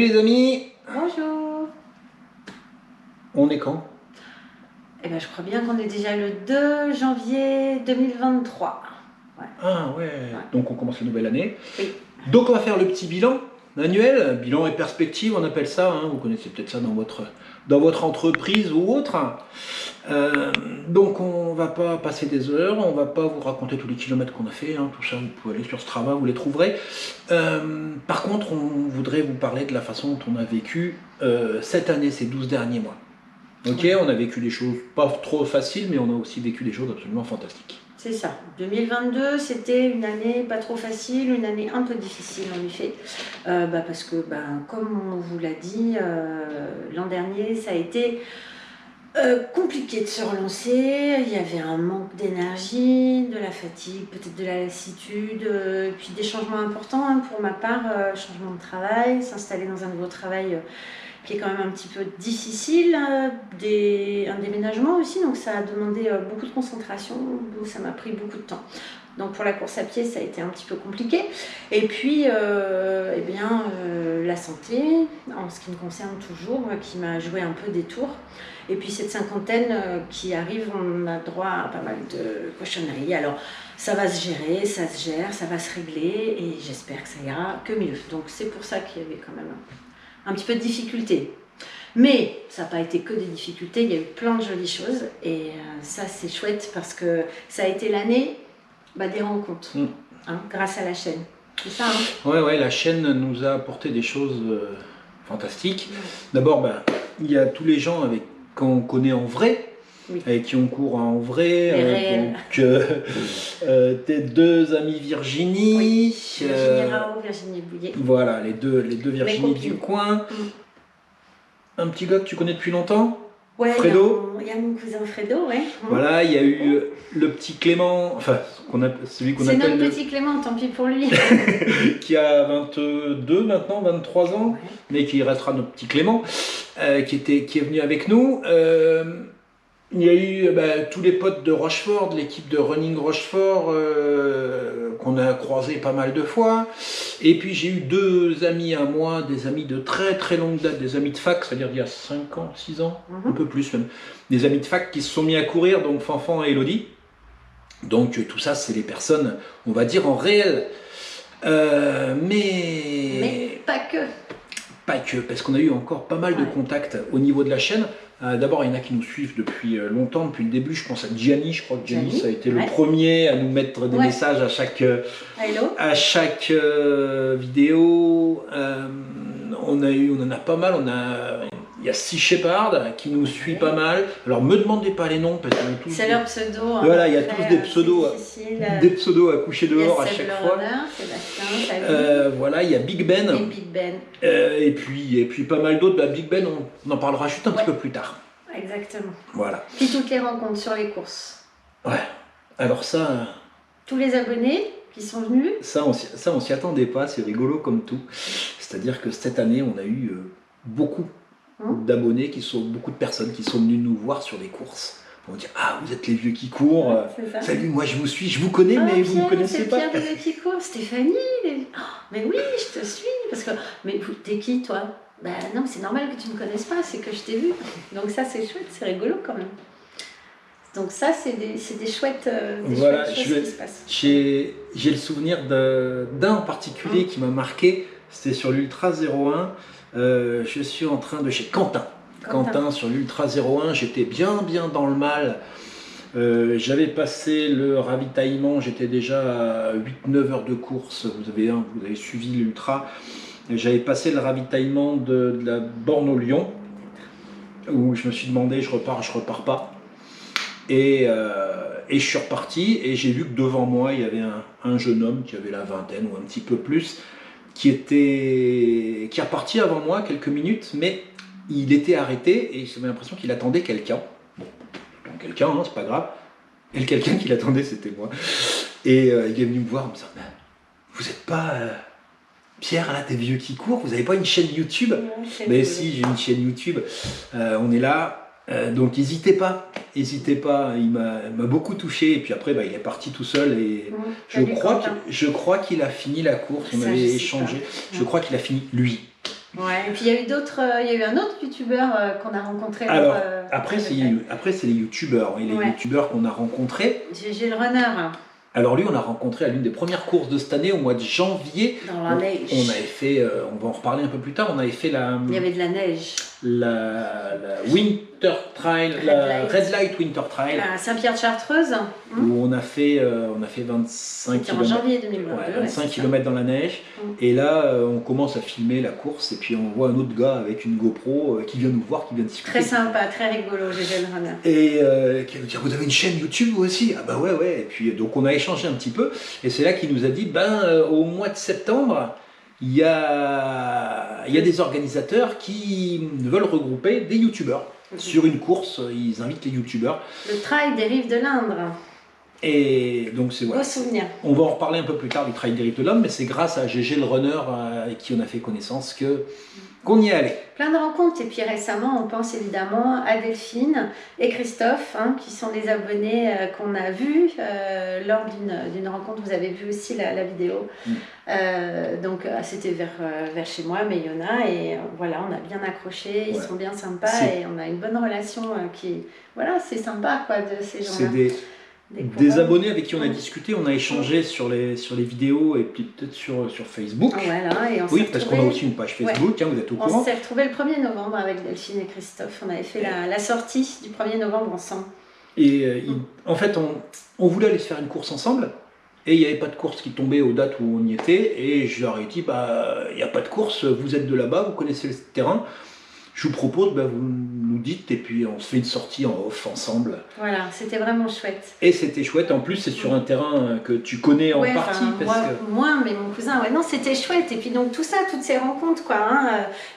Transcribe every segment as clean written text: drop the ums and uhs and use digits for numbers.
Salut les amis. Bonjour. On est quand? Eh ben, je crois bien qu'on est déjà le 2 janvier 2023. Ouais. Ah ouais, donc on commence la nouvelle année. Oui. Donc on va faire le petit bilan annuel, bilan et perspective, on appelle ça, hein. Vous connaissez peut-être ça dans votre entreprise ou autre. Donc on va pas passer des heures, on va pas vous raconter tous les kilomètres qu'on a fait, hein. Tout ça vous pouvez aller sur Strava, vous les trouverez. Par contre, on voudrait vous parler de la façon dont on a vécu cette année, ces 12 derniers mois. Ok, on a vécu des choses pas trop faciles, mais on a aussi vécu des choses absolument fantastiques. C'est ça. 2022, c'était une année pas trop facile, une année un peu difficile en effet. Parce que, comme on vous l'a dit, l'an dernier, ça a été compliqué de se relancer. Il y avait un manque d'énergie, de la fatigue, peut-être de la lassitude, puis des changements importants, hein, pour ma part, changement de travail, s'installer dans un nouveau travail qui est quand même un petit peu difficile, un déménagement aussi, donc ça a demandé beaucoup de concentration, donc ça m'a pris beaucoup de temps. Donc pour la course à pied, ça a été un petit peu compliqué. Et puis, la santé, en ce qui me concerne toujours, qui m'a joué un peu des tours. Et puis cette cinquantaine qui arrive, on a droit à pas mal de cochonneries. Alors ça va se gérer, ça se gère, ça va se régler, et j'espère que ça ira que mieux. Donc c'est pour ça qu'il y avait quand même un petit peu de difficultés. Mais ça n'a pas été que des difficultés, il y a eu plein de jolies choses. Et ça, c'est chouette parce que ça a été l'année des rencontres, grâce à la chaîne. C'est ça, hein? Ouais, la chaîne nous a apporté des choses fantastiques. D'abord, il y a tous les gens qu'on connaît en vrai. Oui. Avec qui on court en vrai, tes deux amies Virginie, oui. Virginie Rao, Virginie Bouillet. Voilà, les deux Virginie du coin. Un petit gars que tu connais depuis longtemps, ouais, Fredo. Il y a mon cousin Fredo, ouais. Voilà, il y a eu le petit Clément, enfin celui qu'on appelle... C'est notre petit Clément, tant pis pour lui. Qui a 22 maintenant, 23 ans, ouais. Mais qui restera notre petit Clément, qui est venu avec nous. Il y a eu tous les potes de Rochefort, de l'équipe de Running Rochefort, qu'on a croisé pas mal de fois. Et puis j'ai eu deux amis à moi, des amis de très très longue date, des amis de fac, c'est-à-dire d'il y a 5 ans, 6 ans, un peu plus même. Des amis de fac qui se sont mis à courir, donc Fanfan et Elodie. Donc tout ça, c'est les personnes, on va dire, en réel. Mais pas que. Pas que, parce qu'on a eu encore pas mal de contacts au niveau de la chaîne. D'abord, il y en a qui nous suivent depuis longtemps, depuis le début. Je pense à Gianni, je crois que Gianni, ça a été le premier à nous mettre des messages à chaque vidéo. On en a pas mal. Il y a Sea Shepherd qui nous suit pas mal. Alors, me demandez pas les noms parce que tous. C'est leur pseudo. Voilà, il y a tous des pseudos à coucher dehors à chaque fois. Voilà, il y a Big Ben. Et Big Ben. Et puis pas mal d'autres. Big Ben, on en parlera juste un petit peu plus tard. Exactement. Voilà. Puis toutes les rencontres sur les courses. Ouais. Alors ça. Tous les abonnés qui sont venus. Ça, on s'y attendait pas. C'est rigolo comme tout. C'est-à-dire que cette année, on a eu beaucoup d'abonnés beaucoup de personnes qui sont venues nous voir sur des courses. On dit vous êtes les vieux qui courent. Salut, moi je vous suis, je vous connais, mais vous ne me connaissez pas. C'est Pierre des vieux qui courent. Stéphanie. Mais oui, je te suis parce que t'es qui toi? Non, c'est normal que tu me connaisses pas, c'est que je t'ai vu. Donc ça c'est chouette, c'est rigolo quand même. Donc ça c'est des chouettes, chouettes choses qui se passent. J'ai le souvenir d'un en particulier qui m'a marqué. C'était sur l'Ultra 01. Je suis en train de chez Quentin sur l'Ultra 01. J'étais bien dans le mal. J'avais passé le ravitaillement, j'étais déjà à 8-9 heures de course. Vous avez suivi l'Ultra. J'avais passé le ravitaillement de la borne au Lyon, où je me suis demandé, je repars pas. Et je suis reparti et j'ai vu que devant moi, il y avait un jeune homme qui avait la vingtaine ou un petit peu plus, qui est reparti avant moi quelques minutes, mais il était arrêté et j'avais l'impression qu'il attendait quelqu'un. Bon, quelqu'un, c'est pas grave. Et le quelqu'un qui l'attendait, c'était moi. Et il est venu me voir en me disant vous n'êtes pas Pierre, là, t'es vieux qui court, vous n'avez pas une chaîne YouTube? Mais si, j'ai une chaîne YouTube. On est là. Donc n'hésitez pas, il m'a beaucoup touché et puis après il est parti tout seul et je crois qu'il a fini la course, on avait échangé, je crois qu'il a fini lui. Ouais, et puis il y a eu un autre youtubeur qu'on a rencontré. Alors, après, c'est les youtubeurs. Et les Ouais. youtubeurs qu'on a rencontrés. GG le runner. Alors lui, on l'a rencontré à l'une des premières courses de cette année, au mois de janvier. Dans la neige. On avait fait, on va en reparler un peu plus tard, on avait fait Il y avait de la neige. la Winter Trail, la Red Light Winter Trail. À Saint-Pierre-de-Chartreuse. Où on a fait 25 C'était en km. janvier 2022. Ouais, 25 km dans la neige. Et là, on commence à filmer la course et puis on voit un autre gars avec une GoPro qui vient nous voir, qui vient discuter. Très sympa, très rigolo, GG le runner. Et qui va nous dire, vous avez une chaîne YouTube vous aussi? Ah bah ouais. Et puis donc on a échangé un petit peu. Et c'est là qu'il nous a dit, au mois de septembre, il y a des organisateurs qui veulent regrouper des youtubeurs. Sur une course, ils invitent les youtubeurs. Le trail des rives de l'Indre. Et donc c'est voilà. Beau souvenir. On va en reparler un peu plus tard du trail des rives de l'Indre, mais c'est grâce à GG le runner avec qui on a fait connaissance qu'on y est allé. Plein de rencontres. Et puis récemment, on pense évidemment à Delphine et Christophe, qui sont les abonnés qu'on a vus lors d'une rencontre. Vous avez vu aussi la vidéo. Donc c'était vers chez moi, Mayonna. Et voilà, on a bien accroché. Ils sont bien sympas et on a une bonne relation qui... Voilà, c'est sympa quoi, de ces gens-là. Des abonnés avec qui on a discuté, on a échangé sur les vidéos et puis peut-être sur Facebook. Voilà, et oui, parce qu'on a aussi une page Facebook, vous êtes au courant. On s'est retrouvés le 1er novembre avec Delphine et Christophe. On avait fait la sortie du 1er novembre ensemble. Et en fait, on voulait aller se faire une course ensemble et il n'y avait pas de course qui tombait aux dates où on y était. Et je leur ai dit, il n'y a pas de course, vous êtes de là-bas, vous connaissez le terrain. Je vous propose, vous nous dites, et puis on se fait une sortie en off ensemble. Voilà, c'était vraiment chouette. Et c'était chouette, en plus c'est sur un terrain que tu connais en partie. Moi, mais mon cousin, non, c'était chouette. Et puis donc tout ça, toutes ces rencontres,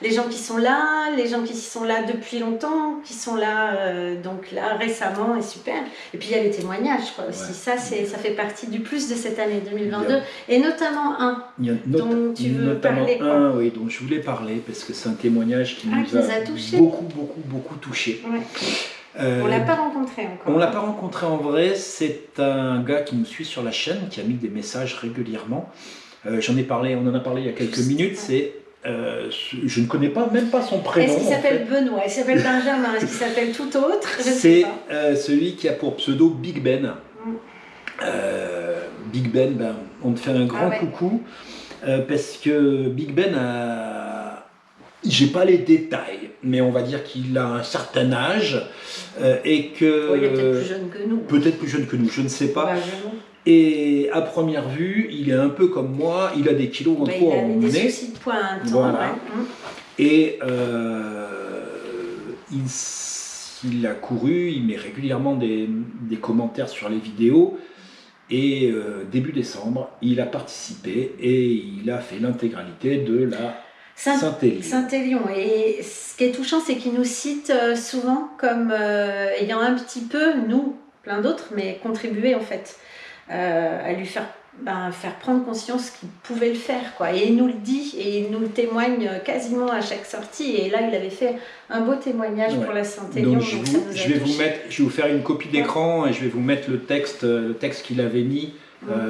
les gens qui sont là, les gens qui sont là depuis longtemps, qui sont là, donc là récemment, et super. Et puis il y a les témoignages, aussi. Ouais. Ça fait partie du plus de cette année 2022, et notamment dont tu veux parler. Oui, dont je voulais parler, parce que c'est un témoignage qui nous a touché. beaucoup touché. Ouais. On l'a pas rencontré encore. On l'a pas rencontré en vrai. C'est un gars qui nous suit sur la chaîne, qui a mis des messages régulièrement. On en a parlé il y a quelques minutes. Je ne connais même pas son prénom. Est-ce qu'il s'appelle Benoît? Est-ce qu'il s'appelle Benjamin? Est-ce qu'il s'appelle tout autre? C'est celui qui a pour pseudo Big Ben. Big Ben, on te fait un grand coucou parce que Big Ben j'ai pas les détails, mais on va dire qu'il a un certain âge et que... il est peut-être plus jeune que nous. Peut-être plus jeune que nous, je ne sais pas. Et à première vue, il est un peu comme moi, il a des kilos en trop en nez. Il a des soucis de poids un temps. Voilà. Et il a couru, il met régulièrement des commentaires sur les vidéos. Et début décembre, il a participé et il a fait l'intégralité de la Saint-Élion. Saint-Élion. Et ce qui est touchant, c'est qu'il nous cite souvent comme ayant un petit peu, nous, plein d'autres, mais contribué en fait à lui faire prendre conscience qu'il pouvait le faire. Et il nous le dit, et il nous le témoigne quasiment à chaque sortie. Et là, il avait fait un beau témoignage pour la Saint-Élion. Donc je vais vous faire une copie d'écran et je vais vous mettre le texte qu'il avait mis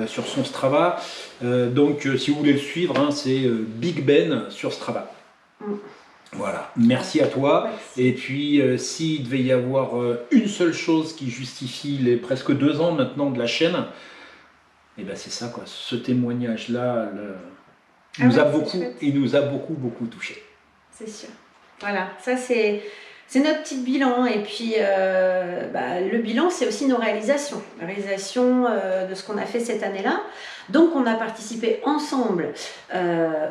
sur son Strava. Donc si vous voulez le suivre, c'est Big Ben sur Strava. Voilà, merci à toi. Merci. Et puis s'il devait y avoir une seule chose qui justifie les presque 2 ans maintenant de la chaîne, et c'est ça ce témoignage là il nous a beaucoup touché. C'est sûr. Voilà, ça c'est notre petit bilan. Et puis le bilan, c'est aussi nos réalisations. La réalisation de ce qu'on a fait cette année-là. Donc on a participé ensemble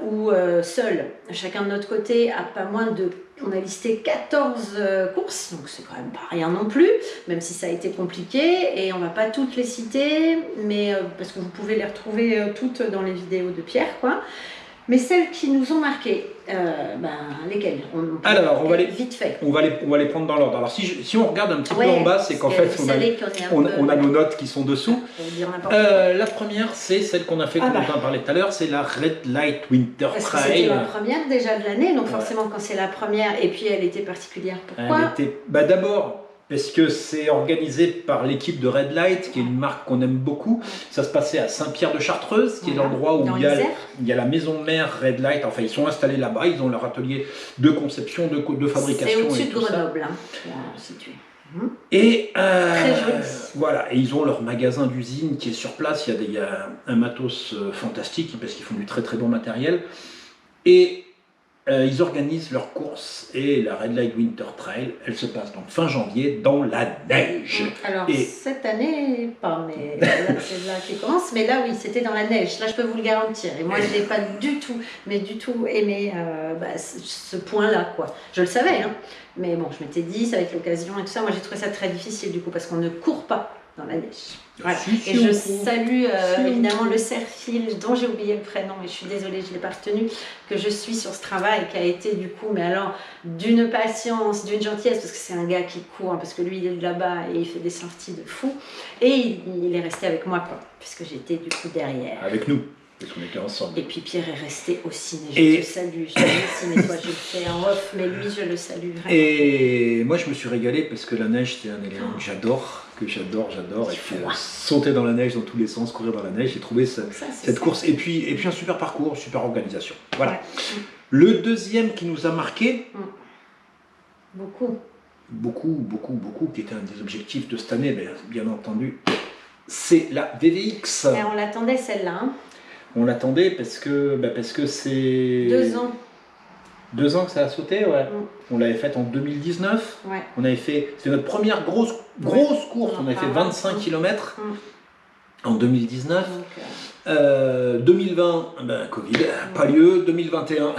ou seul, chacun de notre côté, à pas moins de... On a listé 14 courses, donc c'est quand même pas rien non plus, même si ça a été compliqué. Et on va pas toutes les citer, mais parce que vous pouvez les retrouver toutes dans les vidéos de Pierre, Mais celles qui nous ont marquées, lesquelles? Alors, vite fait. On va les prendre dans l'ordre. Alors, si on regarde un petit peu en bas, c'est qu'en fait, on a nos notes qui sont dessous. La première, c'est celle qu'on a fait, qu'on en parlait tout à l'heure, c'est la Red Light Winter Trail. C'était la première déjà de l'année, donc forcément, quand c'est la première, et puis elle était particulière. Pourquoi? D'abord, parce que c'est organisé par l'équipe de Red Light, qui est une marque qu'on aime beaucoup. Ça se passait à Saint-Pierre-de-Chartreuse, qui est l'endroit où il y a la maison mère Red Light. Enfin, ils sont installés là-bas, ils ont leur atelier de conception, de fabrication. C'est au-dessus de Grenoble, situé. Et très joli. Voilà, et ils ont leur magasin d'usine qui est sur place. Il y a un matos fantastique parce qu'ils font du très très bon matériel. Et ils organisent leurs courses et la Red Light Winter Trail, elle se passe donc fin janvier dans la neige. Alors cette année, pas, mais c'est là qui commence. Mais là, oui, c'était dans la neige. Là, je peux vous le garantir. Et moi, je n'ai pas du tout aimé ce point-là, quoi. Je le savais, hein. Mais bon, je m'étais dit, ça va être l'occasion et tout ça. Moi, j'ai trouvé ça très difficile du coup parce qu'on ne court pas dans la neige. Voilà. Et je salue évidemment le Serfil, dont j'ai oublié le prénom, et je suis désolée, je ne l'ai pas retenu, que je suis sur ce travail, qui a été du coup, mais alors, d'une patience, d'une gentillesse, parce que c'est un gars qui court, hein, parce que lui, il est de là-bas et il fait des sorties de fou. Et il est resté avec moi, quoi, puisque j'étais du coup derrière. Avec nous. Parce qu'on était ensemble. Et puis Pierre est resté aussi, je te salue, je te remercie, mais toi je le fais en off, mais lui je le salue vraiment. Et moi je me suis régalé parce que la neige c'est un élément que j'adore, et puis sauter dans la neige dans tous les sens, courir dans la neige, j'ai trouvé cette course, et puis un super parcours, super organisation. Voilà. Ouais. Le deuxième qui nous a marqué, beaucoup, qui était un des objectifs de cette année, bien entendu, c'est la VVX. Et on l'attendait celle-là, hein. On l'attendait parce que c'est... 2 ans. 2 ans que ça a sauté, ouais. On l'avait faite en 2019. Ouais. On avait fait... C'était notre première grosse course. On avait fait 25 km en 2019. Donc, 2020, Covid, pas lieu. 2021,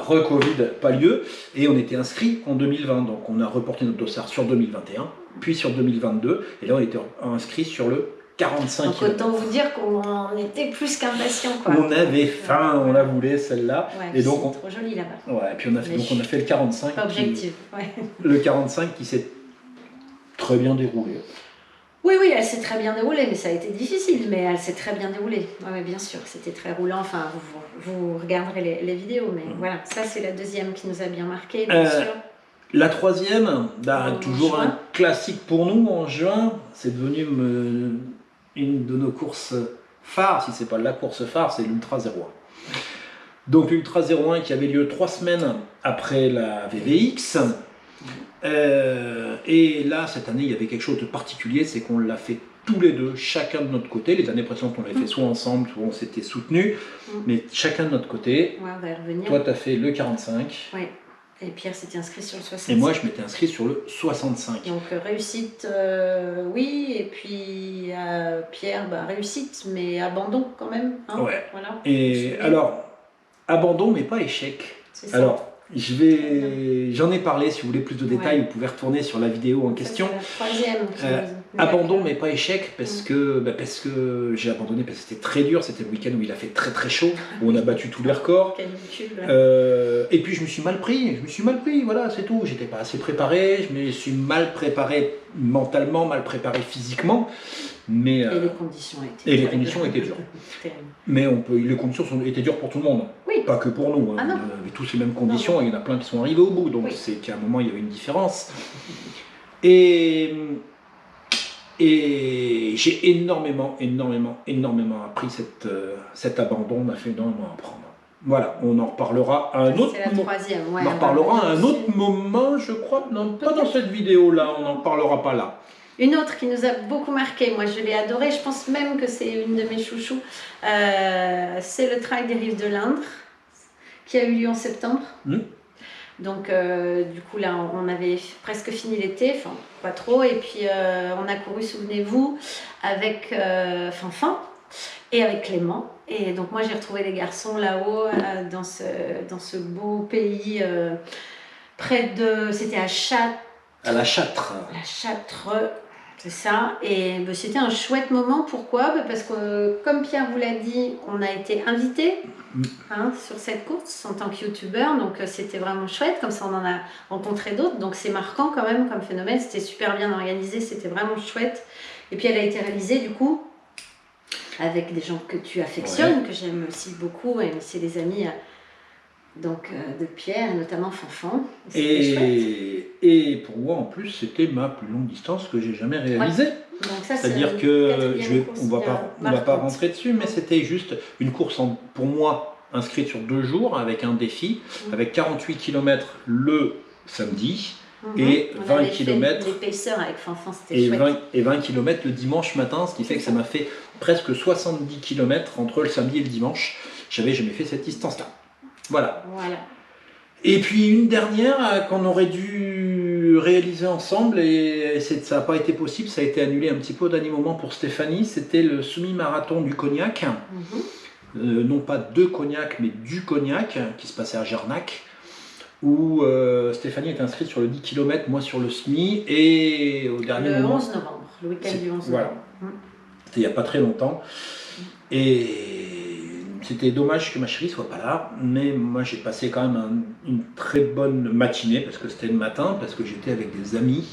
re-Covid, pas lieu. Et on était inscrits en 2020. Donc on a reporté notre dossard sur 2021, puis sur 2022. Et là on était inscrits sur le 45 donc autant vous dire qu'on était plus qu'impatients. On avait faim, on la voulait celle-là. Ouais, et donc c'est trop joli là-bas. Ouais, et puis on a fait le 45. Pas objectif. Le 45 qui s'est très bien déroulé. Oui, elle s'est très bien déroulée, mais ça a été difficile, mais elle s'est très bien déroulée. Oui, bien sûr, c'était très roulant. Enfin, vous regarderez les vidéos, mais voilà, ça c'est la deuxième qui nous a bien marqué, bien sûr. La troisième, toujours un classique pour nous en juin, c'est devenu une de nos courses phares, si c'est pas la course phare, c'est l'Ultra 01. Donc l'Ultra 01 qui avait lieu 3 semaines après la VVX. Et là, cette année, il y avait quelque chose de particulier, c'est qu'on l'a fait tous les deux, chacun de notre côté. Les années précédentes, on l'avait fait soit ensemble, soit on s'était soutenus, mais chacun de notre côté. Ouais, on va y revenir. Toi, tu as fait le 45. Oui. Et Pierre s'était inscrit sur le 65. Et moi, je m'étais inscrit sur le 65. Donc réussite, oui. Et puis Pierre, réussite, mais abandon quand même. Hein, ouais. Voilà. Et alors, abandon, mais pas échec. C'est ça. Alors, j'en ai parlé, si vous voulez plus de détails, vous pouvez retourner sur la vidéo en question. C'est la troisième. Abandon mais pas échec parce que j'ai abandonné parce que c'était très dur, c'était le week-end où il a fait très très chaud, où on a battu tous les records. Et puis je me suis mal pris, voilà, c'est tout. J'étais pas assez préparé, je me suis mal préparé mentalement, mal préparé physiquement. Mais, et les conditions étaient dures. Mais les conditions étaient dures pour tout le monde. Oui. Pas que pour nous. Hein. On avait tous les mêmes conditions et il y en a plein qui sont arrivés au bout. Donc c'est qu'à un moment il y avait une différence. Et j'ai énormément appris cet abandon, m'a fait énormément apprendre. Voilà, on en reparlera à un autre moment. On en reparlera à un autre moment, je crois. Non, pas dans cette vidéo-là, on n'en parlera pas là. Une autre qui nous a beaucoup marqué, moi je l'ai adorée, je pense même que c'est une de mes chouchous, c'est le Trail des Rives de l'Indre, qui a eu lieu en septembre. Donc du coup là on avait presque fini l'été, enfin pas trop, et puis on a couru, souvenez-vous, avec Fanfan et avec Clément. Et donc moi j'ai retrouvé les garçons là-haut, dans ce beau pays, c'était à la Châtre. La Châtre, c'est ça. Et c'était un chouette moment. Pourquoi ? Parce que, comme Pierre vous l'a dit, on a été invités sur cette course en tant que youtubeur. Donc c'était vraiment chouette. Comme ça, on en a rencontré d'autres. Donc c'est marquant quand même comme phénomène. C'était super bien organisé. C'était vraiment chouette. Et puis elle a été réalisée du coup avec des gens que tu affectionnes, que j'aime aussi beaucoup. Et c'est des amis de Pierre, et notamment Fanfan. Et pour moi, en plus, c'était ma plus longue distance que j'ai jamais réalisée. Donc ça, C'est-à-dire que on va pas rentrer dessus, mais c'était juste une course pour moi inscrite sur 2 jours avec un défi, avec 48 km le samedi et 20 km l'épaisseur avec Fanfan, c'était chouette. Et 20 km le dimanche matin, ce qui fait que ça m'a fait presque 70 km entre le samedi et le dimanche. J'avais jamais fait cette distance-là. Voilà. Et puis une dernière qu'on aurait dû réaliser ensemble et ça n'a pas été possible, ça a été annulé un petit peu au dernier moment pour Stéphanie, c'était le semi-marathon du Cognac. Non pas de Cognac, mais du Cognac, qui se passait à Jarnac, où Stéphanie est inscrite sur le 10 km, moi sur le semi, et au dernier moment... Le 11 novembre, le week-end du 11 novembre. Voilà. C'était il n'y a pas très longtemps. Et c'était dommage que ma chérie soit pas là, mais moi j'ai passé quand même une très bonne matinée, parce que c'était le matin, parce que j'étais avec des amis.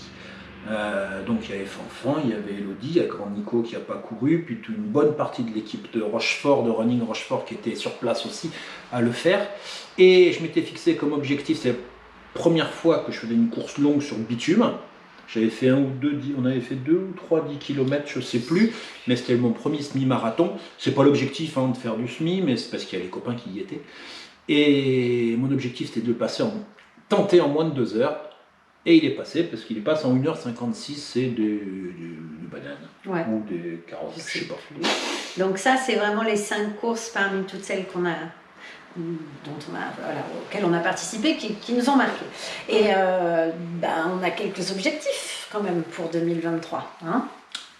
Donc il y avait Fanfan, il y avait Elodie, il y a Grand Nico qui n'a pas couru, puis une bonne partie de l'équipe de Rochefort, de Running Rochefort qui était sur place aussi à le faire. Et je m'étais fixé comme objectif, c'est la première fois que je faisais une course longue sur bitume. J'avais fait on avait fait 2 ou 3 10 km, je ne sais plus, mais c'était mon premier semi-marathon. C'est pas l'objectif de faire du semi, mais c'est parce qu'il y a les copains qui y étaient. Et mon objectif c'était de le passer tenter en moins de 2 heures. Et il est passé, parce qu'il passe en 1h56, c'est du banane ou des carottes, je sais pas. Donc ça, c'est vraiment les 5 courses parmi toutes celles auxquelles on a participé, qui nous ont marqué. Et on a quelques objectifs quand même pour 2023. Hein.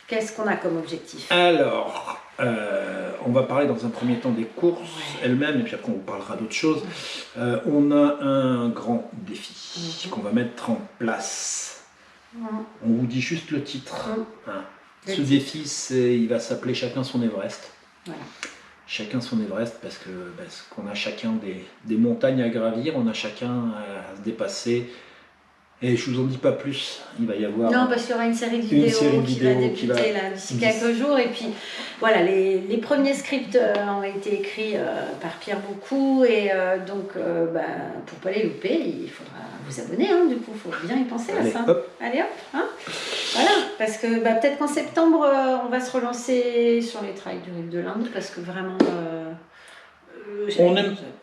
Qu'est-ce qu'on a comme objectif? Alors, on va parler dans un premier temps des courses elles-mêmes, et puis après on parlera d'autres choses. On a un grand défi qu'on va mettre en place. On vous dit juste le titre. Hein. Ce défi, il va s'appeler Chacun son Everest. Voilà. Chacun son Everest, parce qu'on a chacun des montagnes à gravir, on a chacun à se dépasser. Et je vous en dis pas plus, il va y avoir... Non, parce qu'il y aura une série de vidéos qui va débuter d'ici quelques jours. Et puis, voilà, les premiers scripts ont été écrits par Pierre Beaucoup. Et donc, pour ne pas les louper, il faudra vous abonner. Hein, du coup, il faut bien y penser à ça. Allez hop hein. Voilà, parce que peut-être qu'en septembre, on va se relancer sur les trails du Rive de l'Inde. Parce que vraiment...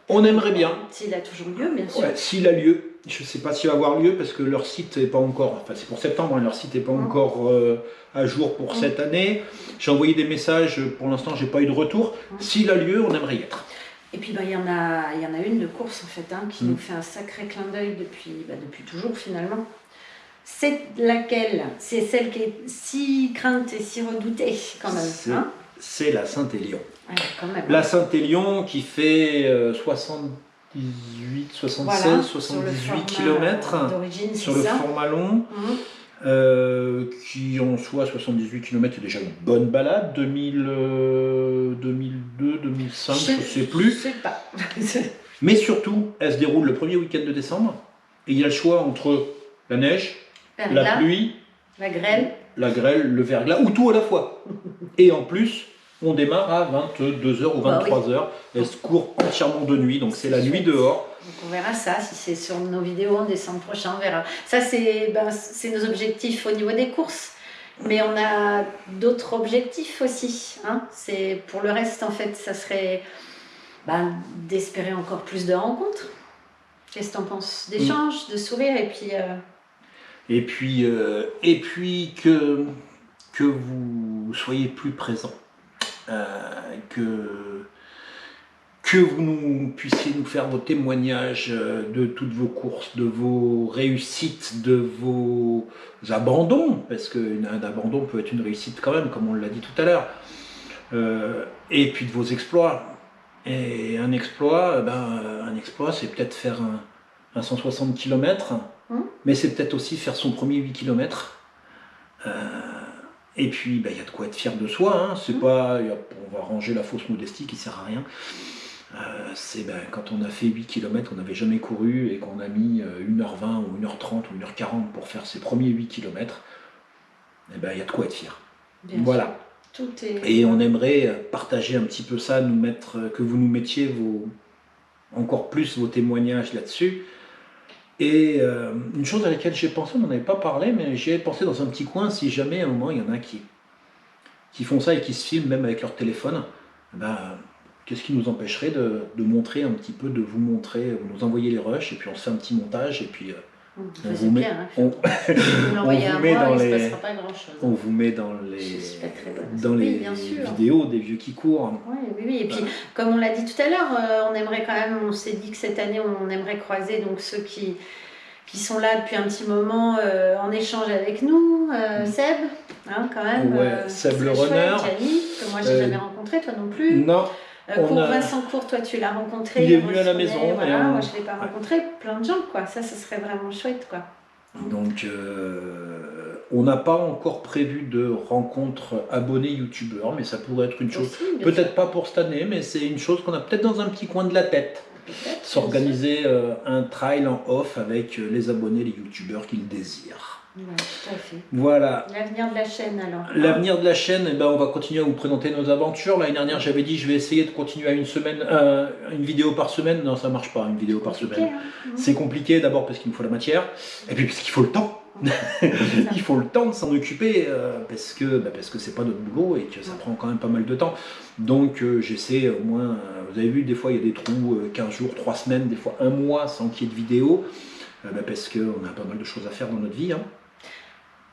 on aimerait bien. S'il a toujours lieu, bien sûr. Ouais, s'il a lieu. Je ne sais pas s'il va avoir lieu parce que leur site n'est pas encore, enfin c'est pour septembre, leur site n'est pas encore à jour pour cette année. J'ai envoyé des messages, pour l'instant j'ai pas eu de retour. S'il a lieu, on aimerait y être. Et puis il y en a une de course en fait qui nous fait un sacré clin d'œil depuis toujours finalement. C'est laquelle? C'est celle qui est si crainte et si redoutée quand même. C'est la Saint-Élion. Quand même. La Saint-Élion qui fait 76, 78 km sur le format long, qui en soi 78 km est déjà une bonne balade, 2002, 2005, je ne sais plus. Je sais pas. Mais surtout, elle se déroule le premier week-end de décembre, et il y a le choix entre la neige, la pluie, la grêle, le verglas, ou tout à la fois. Et en plus, on démarre à 22h ou 23h. Elle se court entièrement de nuit, donc c'est la nuit dehors. Donc on verra ça, si c'est sur nos vidéos en décembre prochain, on verra. Ça, c'est nos objectifs au niveau des courses. Mais on a d'autres objectifs aussi. Hein. C'est, pour le reste, en fait, ça serait d'espérer encore plus de rencontres. Qu'est-ce que tu en penses? D'échanges, de sourires, et puis que vous soyez plus présents. Que vous puissiez nous faire vos témoignages de toutes vos courses, de vos réussites, de vos abandons, parce qu'un abandon peut être une réussite quand même, comme on l'a dit tout à l'heure, et puis de vos exploits. Et un exploit, c'est peut-être faire un 160 km, mais c'est peut-être aussi faire son premier 8 km. Et puis, il y a de quoi être fier de soi. Hein. C'est pas, on va ranger la fausse modestie qui sert à rien. C'est quand on a fait 8 km, on n'avait jamais couru et qu'on a mis 1h20 ou 1h30 ou 1h40 pour faire ses premiers 8 km, il y a de quoi être fier. Bien voilà. Tout est... Et on aimerait partager un petit peu ça, que vous nous mettiez encore plus vos témoignages là-dessus. Et une chose à laquelle j'ai pensé, on n'en avait pas parlé, mais j'ai pensé dans un petit coin, si jamais à un moment il y en a qui font ça et qui se filment même avec leur téléphone, ben, qu'est-ce qui nous empêcherait de montrer un petit peu, de vous montrer, vous nous envoyez les rushs et puis on se fait un petit montage et puis on vous met, bien, hein, on, vous l'envoyez à vous met moi, dans il ne se les, passera pas grand-chose. on vous met dans Je suis pas très bonne. dans Oui, les bien sûr. vidéos des vieux qui courent. Oui, oui, oui. Et puis, comme on l'a dit tout à l'heure, on aimerait quand même, on s'est dit que cette année, on aimerait croiser donc ceux qui sont là depuis un petit moment en échange avec nous. Seb, hein, quand même. Ouais, Seb le chouette, runner. Gianni, que moi, j'ai jamais rencontré, toi non plus. Non. Vincent Cour, toi, tu l'as rencontré. Il est venu à la maison. Voilà, moi, je ne l'ai pas rencontré. Plein de gens, quoi. Ça, ce serait vraiment chouette, quoi. Donc, on n'a pas encore prévu de rencontre abonnés youtubeurs, mais ça pourrait être une chose, peut-être pas pour cette année, mais c'est une chose qu'on a peut-être dans un petit coin de la tête. S'organiser un trail en off avec les abonnés, les youtubeurs qui le désirent. Ouais, tout à fait. Voilà. L'avenir de la chaîne alors. L'avenir de la chaîne, eh ben, on va continuer à vous présenter nos aventures. L'année dernière, j'avais dit je vais essayer de continuer à une vidéo par semaine. Non, ça marche pas, une vidéo par semaine. Hein. C'est compliqué d'abord parce qu'il nous faut la matière, et puis parce qu'il faut le temps. Il faut le temps de s'en occuper parce que c'est pas notre boulot et que ça prend quand même pas mal de temps. Donc j'essaie au moins, vous avez vu, des fois il y a des trous, 15 jours, 3 semaines, des fois un mois sans qu'il y ait de vidéo, parce qu'on a pas mal de choses à faire dans notre vie. Hein.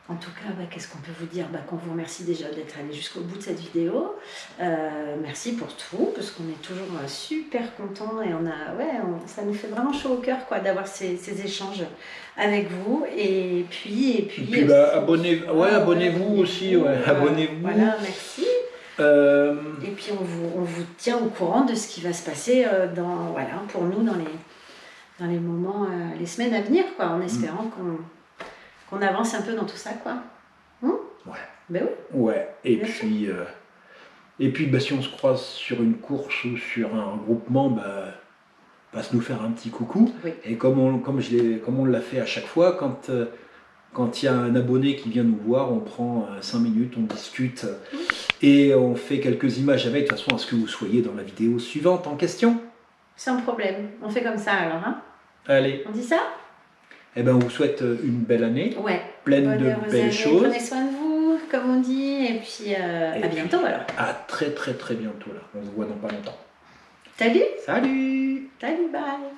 En tout cas, qu'est-ce qu'on peut vous dire, qu'on vous remercie déjà d'être allé jusqu'au bout de cette vidéo. Merci pour tout, parce qu'on est toujours super contents et ça nous fait vraiment chaud au cœur d'avoir ces échanges avec vous. Et puis abonnez-vous aussi, abonnez-vous. Voilà, merci. Et puis on vous tient au courant de ce qui va se passer pour nous dans les moments, les semaines à venir, en espérant qu'on avance un peu dans tout ça, quoi. Ouais. Ben oui. Ouais. Et puis, si on se croise sur une course ou sur un regroupement, passe nous faire un petit coucou. Oui. Et comme on l'a fait à chaque fois, quand il y a un abonné qui vient nous voir, on prend 5 minutes, on discute et on fait quelques images avec, de toute façon, à ce que vous soyez dans la vidéo suivante en question. Sans problème. On fait comme ça alors, hein. Allez. On dit ça ? Eh ben, on vous souhaite une belle année, pleine de belles choses. Prenez soin de vous, comme on dit, et puis à bientôt alors. À très très très bientôt là. On se voit dans pas longtemps. Salut. Salut. Salut, bye.